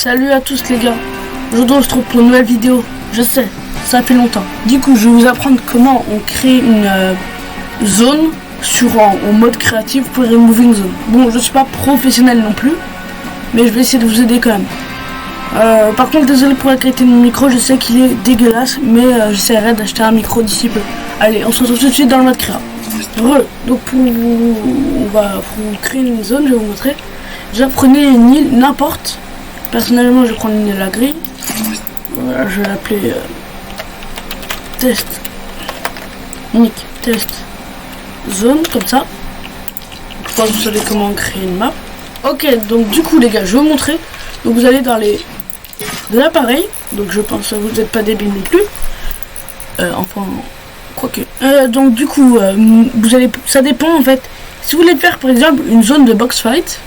Salut à tous les gars, aujourd'hui on se retrouve pour une nouvelle vidéo, je sais, ça fait longtemps. Du coup je vais vous apprendre comment on crée une zone en mode créatif pour une moving zone. Bon, je suis pas professionnel non plus, mais je vais essayer de vous aider quand même. Par contre désolé pour la qualité de mon micro, je sais qu'il est dégueulasse, mais j'essaierai d'acheter un micro d'ici peu. Allez, on se retrouve tout de suite dans le mode créa. Donc pour créer une zone, je vais vous montrer. Déjà prenez une île, n'importe. Personnellement je prends une île à la grille. Voilà, je vais l'appeler test. Unique test zone, comme ça. Je pense que vous savez comment créer une map. Ok, donc du coup les gars, je vais vous montrer. Donc vous allez dans les appareils. Donc je pense que vous n'êtes pas débiles non plus. Enfin, quoique. Donc du coup, vous allez, ça dépend en fait. Si vous voulez faire par exemple une zone de box fight,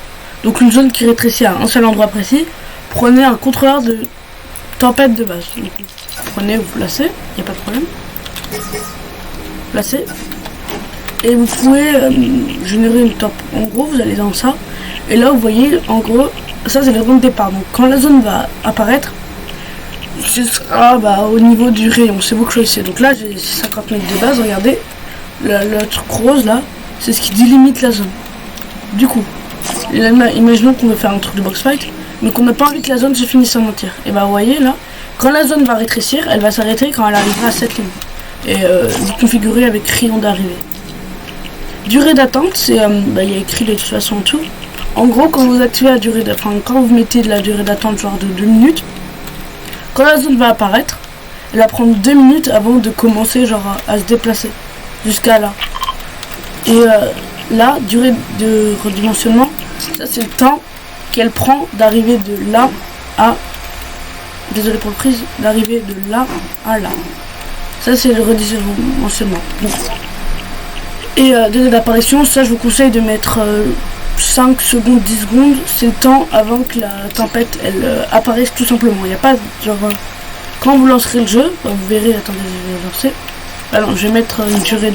donc une zone qui rétrécit à un seul endroit précis, prenez un contrôleur de tempête de base. Donc, prenez, vous placez, il n'y a pas de problème. Placez. Et vous pouvez générer une top. En gros, vous allez dans ça. Et là, vous voyez, en gros, ça c'est la zone de départ. Donc quand la zone va apparaître, ce sera au niveau du rayon. C'est vous que choisissez. Donc là, j'ai 50 mètres de base. Regardez, le truc rose là, c'est ce qui délimite la zone. Du coup, imaginons qu'on veut faire un truc de box fight, mais qu'on n'a pas envie que la zone se finisse en entière. Et vous voyez là, quand la zone va rétrécir, elle va s'arrêter quand elle arrivera à cette ligne. Et vous configurez avec rayon d'arrivée. Durée d'attente, c'est il y a écrit de toute façon en tout. En gros, quand vous activez la durée d'attente, quand vous mettez de la durée d'attente genre de 2 minutes, quand la zone va apparaître, elle va prendre 2 minutes avant de commencer genre à se déplacer jusqu'à là. Et là, durée de redimensionnement, ça c'est le temps qu'elle prend d'arriver de là à, désolé pour le prise, d'arriver de là à là. Ça c'est le redimensionnement. Et durée d'apparition, ça je vous conseille de mettre 5 secondes, 10 secondes, c'est le temps avant que la tempête elle apparaisse tout simplement. Il n'y a pas genre quand vous lancerez le jeu, vous verrez, attendez, je vais lancer. Alors je vais mettre une durée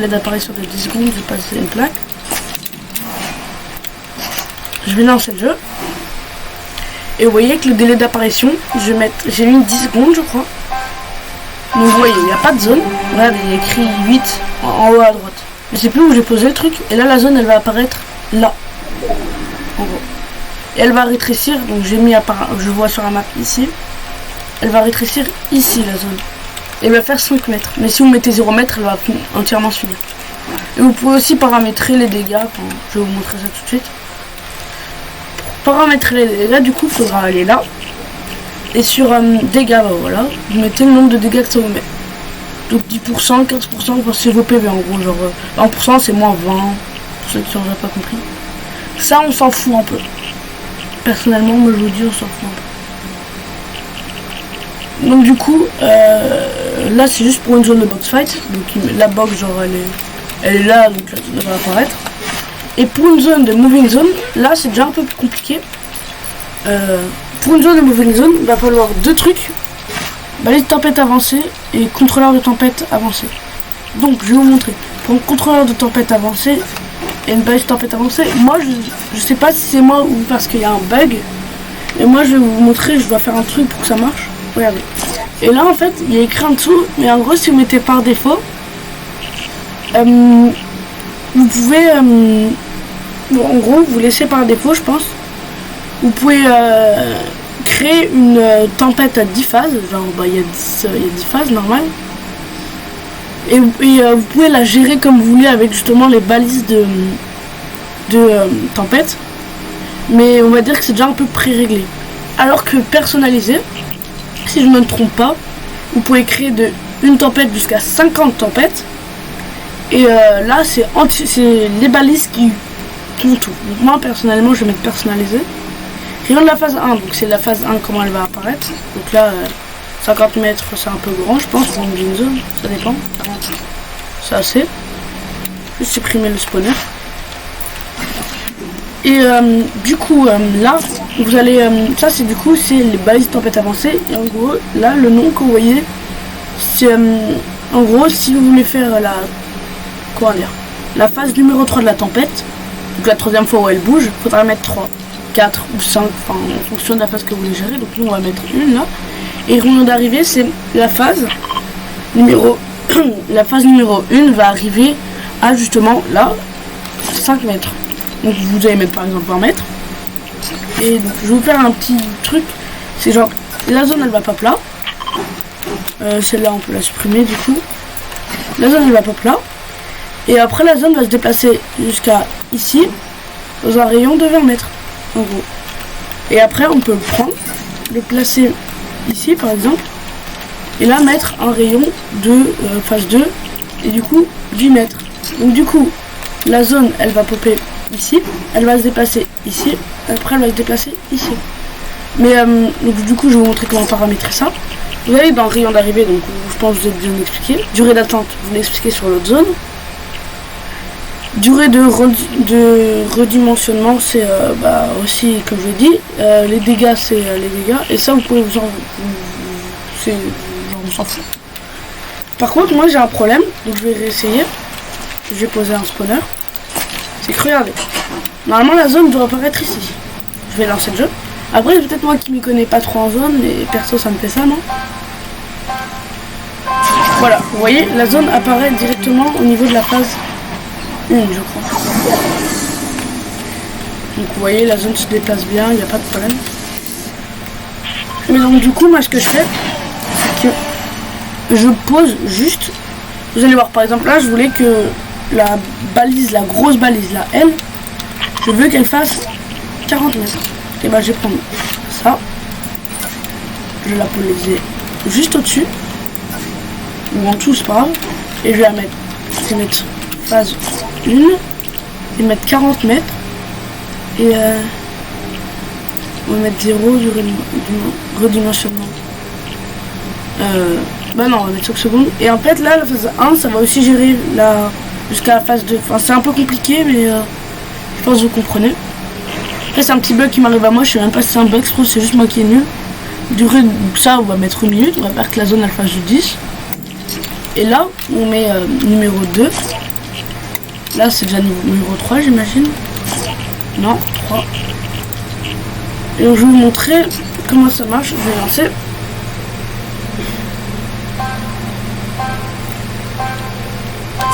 d'apparition de 10 secondes, je vais passer une plaque. Je vais lancer le jeu. Et vous voyez que le délai d'apparition, j'ai mis 10 secondes je crois. Donc vous voyez, il n'y a pas de zone. Regardez, il y a écrit 8 en haut à droite. Je sais plus où j'ai posé le truc. Et là la zone elle va apparaître là. En gros. Et elle va rétrécir. Donc j'ai mis je vois sur la map ici. Elle va rétrécir ici la zone. Et elle va faire 5 mètres. Mais si vous mettez 0 mètres, elle va entièrement se finir. Et vous pouvez aussi paramétrer les dégâts. Enfin, je vais vous montrer ça tout de suite. Pour paramétrer les dégâts, du coup, il faudra aller là. Et sur dégâts, voilà, vous mettez le nombre de dégâts que ça vous met. Donc 10%, 15%, c'est vos PV en gros. Genre 1% c'est moins 20, pour ceux qui n'auraient pas compris. Ça, on s'en fout un peu. Personnellement, moi je vous dis, on s'en fout un peu. Donc du coup, là c'est juste pour une zone de box fight. Donc la box, genre elle est là, donc la zone va apparaître. Et pour une zone de moving zone, là c'est déjà un peu plus compliqué. Pour une zone de moving zone, il va falloir 2 trucs. Balise de tempête avancée et contrôleur de tempête avancé. Donc je vais vous montrer. Pour un contrôleur de tempête avancé et une balise de tempête avancée, moi je sais pas si c'est moi ou parce qu'il y a un bug. Et moi je vais vous montrer, je dois faire un truc pour que ça marche. Regardez. Et là en fait il y a écrit en dessous, mais en gros si vous mettez par défaut, vous pouvez en gros vous laissez par défaut je pense. Vous pouvez créer une tempête à 10 phases, genre il y a 10 phases normales. Et vous pouvez la gérer comme vous voulez avec justement les balises de tempête. Mais on va dire que c'est déjà un peu pré-réglé. Alors que personnalisé, si je ne me trompe pas, vous pouvez créer de une tempête jusqu'à 50 tempêtes. Et là c'est les balises qui font tout. Donc moi personnellement je vais mettre personnalisé. Rayon de la phase 1, donc c'est la phase 1 comment elle va apparaître. Donc là 50 mètres c'est un peu grand je pense pour une zone, ça dépend. C'est assez. Je vais supprimer le spawner. Et du coup là vous allez ça c'est du coup c'est les balises tempête avancées. Et en gros là le nom que vous voyez c'est en gros si vous voulez faire la phase numéro 3 de la tempête, donc la troisième fois où elle bouge, faudra mettre 3. 4 ou 5, enfin en fonction de la phase que vous voulez gérer. Donc nous on va mettre une là. Et rayon d'arrivée, c'est la phase numéro la phase numéro 1 va arriver à justement là 5 mètres. Donc vous allez mettre par exemple 20 mètres. Et donc je vais vous faire un petit truc. C'est genre la zone elle va pas plat. Celle-là on peut la supprimer du coup. La zone elle va pas plat. Et après la zone va se déplacer jusqu'à ici. Dans un rayon de 20 mètres en gros. Et après on peut le prendre, le placer ici par exemple. Et là mettre un rayon de phase 2. Et du coup 8 mètres. Donc du coup la zone elle va popper ici. Elle va se déplacer ici. Après elle va se déplacer ici. Mais donc, du coup je vais vous montrer comment paramétrer ça. Vous allez dans le rayon d'arrivée, donc je pense que vous êtes bien expliqué. Durée d'attente, vous l'expliquez sur l'autre zone. Durée de redimensionnement, c'est aussi comme je l'ai dit. Les dégâts, c'est les dégâts. Et ça vous pouvez vous en... on s'en fout. Par contre moi j'ai un problème, donc je vais réessayer. Je vais poser un spawner. C'est que regardez. Normalement la zone doit apparaître ici. Je vais lancer le jeu. Après peut-être moi qui m'y connais pas trop en zone, et perso ça me fait ça, non? Voilà, vous voyez, la zone apparaît directement au niveau de la phase 1, je crois. Donc vous voyez, la zone se déplace bien, il n'y a pas de problème. Mais donc du coup, moi ce que je fais, c'est que je pose juste. Vous allez voir, par exemple là, je voulais que la balise, la grosse balise, la L, je veux qu'elle fasse 40 mètres. Et bah je vais prendre ça, je vais la poser juste au-dessus, ou en dessous c'est pas grave, et je vais la mettre, je vais mettre phase 1, et mettre 40 mètres, et on va mettre 0 du redimensionnement. Bah non, on va mettre 5 secondes, et en fait là la phase 1 ça va aussi gérer jusqu'à la phase 2, enfin c'est un peu compliqué mais je pense que vous comprenez. Là c'est un petit bug qui m'arrive à moi, je sais même pas si c'est un bug, je trouve c'est juste moi qui est nul. Durée, ça on va mettre 1 minute, on va faire que la zone elle fasse du 10. Et là on met numéro 2. Là c'est déjà numéro 3 j'imagine. Non, 3. Et donc, je vais vous montrer comment ça marche, je vais lancer.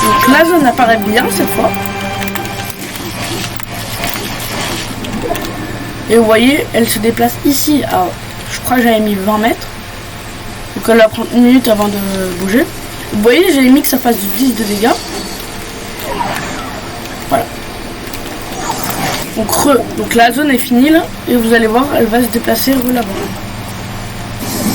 Donc la zone apparaît bien cette fois. Et vous voyez, elle se déplace ici à, je crois que j'avais mis 20 mètres. Donc elle va prendre 1 minute avant de bouger. Vous voyez, j'ai mis que ça fasse du 10 de dégâts. Voilà. Donc la zone est finie là. Et vous allez voir, elle va se déplacer là-bas.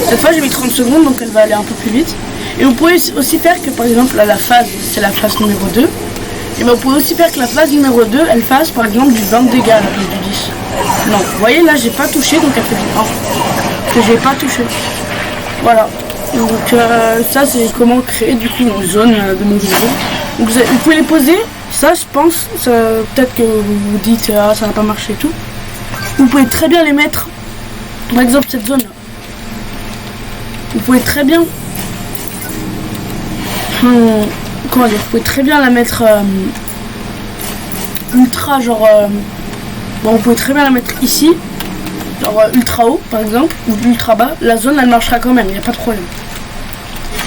Cette fois j'ai mis 30 secondes, donc elle va aller un peu plus vite. Et vous pouvez aussi faire que par exemple là, la phase, c'est la phase numéro 2. Et bien vous pouvez aussi faire que la phase numéro 2, elle fasse par exemple du 20 dégâts à la place du 10. Non, vous voyez là j'ai pas touché, donc elle fait du 1. Que j'ai pas touché. Voilà. Donc ça c'est comment créer du coup une zone de mon jeu. Donc vous pouvez les poser. Ça je pense, peut-être que vous vous dites ah ça n'a pas marché et tout. Vous pouvez très bien les mettre. Par exemple cette zone là. Vous pouvez très bien. Comment dire, vous pouvez très bien la mettre ultra genre bon, vous pouvez très bien la mettre ici genre ultra haut par exemple ou ultra bas, la zone elle marchera quand même, il n'y a pas de problème.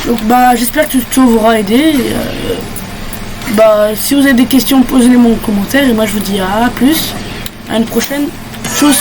Donc bah j'espère que ce tuto vous aura aidé et, si vous avez des questions posez-les moi en commentaire et moi je vous dis à plus, à une prochaine chose.